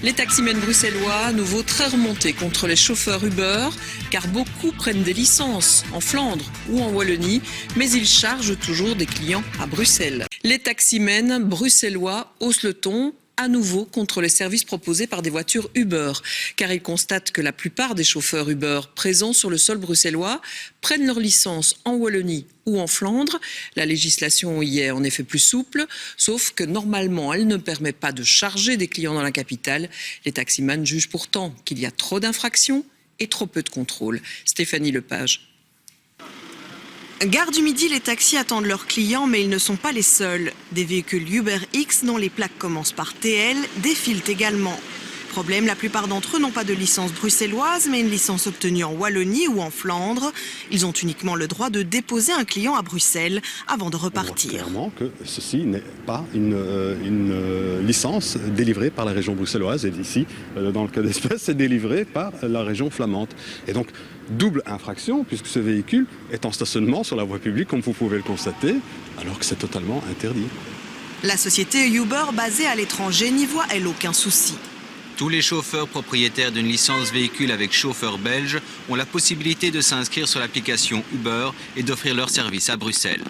Les taximens bruxellois, à nouveau très remontés contre les chauffeurs Uber, car beaucoup prennent des licences en Flandre ou en Wallonie, mais ils chargent toujours des clients à Bruxelles. Les taximens bruxellois haussent le ton, à nouveau contre les services proposés par des voitures Uber, car ils constatent que la plupart des chauffeurs Uber présents sur le sol bruxellois prennent leur licence en Wallonie ou en Flandre. La législation y est en effet plus souple, sauf que normalement elle ne permet pas de charger des clients dans la capitale. Les taximans jugent pourtant qu'il y a trop d'infractions et trop peu de contrôle. Stéphanie Lepage. Gare du Midi, les taxis attendent leurs clients, mais ils ne sont pas les seuls. Des véhicules UberX dont les plaques commencent par TL défilent également. Problème, la plupart d'entre eux n'ont pas de licence bruxelloise, mais une licence obtenue en Wallonie ou en Flandre. Ils ont uniquement le droit de déposer un client à Bruxelles avant de repartir. On voit clairement que ceci n'est pas une licence délivrée par la région bruxelloise. Et ici, dans le cas d'espèce, c'est délivré par la région flamande. Et donc, double infraction, puisque ce véhicule est en stationnement sur la voie publique, comme vous pouvez le constater, alors que c'est totalement interdit. La société Uber, basée à l'étranger, n'y voit, elle, aucun souci. Tous les chauffeurs propriétaires d'une licence véhicule avec chauffeur belge ont la possibilité de s'inscrire sur l'application Uber et d'offrir leur service à Bruxelles.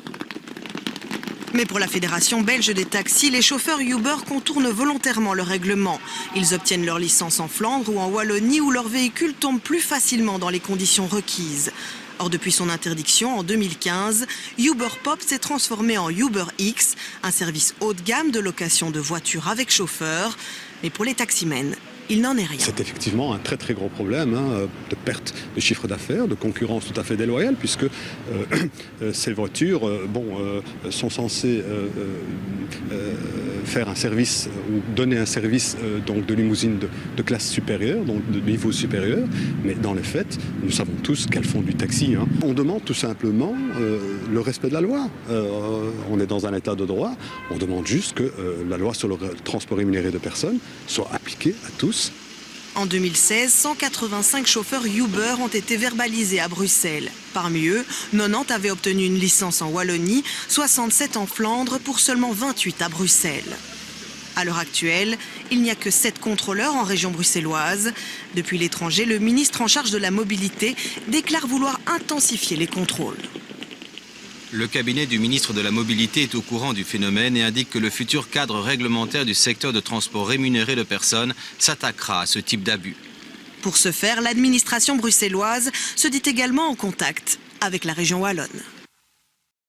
Mais pour la Fédération belge des taxis, les chauffeurs Uber contournent volontairement le règlement. Ils obtiennent leur licence en Flandre ou en Wallonie où leur véhicule tombe plus facilement dans les conditions requises. Or, depuis son interdiction en 2015, Uber Pop s'est transformé en UberX, un service haut de gamme de location de voitures avec chauffeur. Mais pour les taximens, il n'en est rien. C'est effectivement un très très gros problème de perte de chiffre d'affaires, de concurrence tout à fait déloyale, puisque ces voitures sont censées faire un service ou donner un service donc de limousine de classe supérieure, donc de niveau supérieur, mais dans les faits, nous savons tous qu'elles font du taxi. On demande tout simplement le respect de la loi. On est dans un état de droit, on demande juste que la loi sur le transport rémunéré de personnes soit appliquée à tous. En 2016, 185 chauffeurs Uber ont été verbalisés à Bruxelles. Parmi eux, 90 avaient obtenu une licence en Wallonie, 67 en Flandre pour seulement 28 à Bruxelles. À l'heure actuelle, il n'y a que 7 contrôleurs en région bruxelloise. Depuis l'étranger, le ministre en charge de la mobilité déclare vouloir intensifier les contrôles. Le cabinet du ministre de la Mobilité est au courant du phénomène et indique que le futur cadre réglementaire du secteur de transport rémunéré de personnes s'attaquera à ce type d'abus. Pour ce faire, l'administration bruxelloise se dit également en contact avec la région wallonne.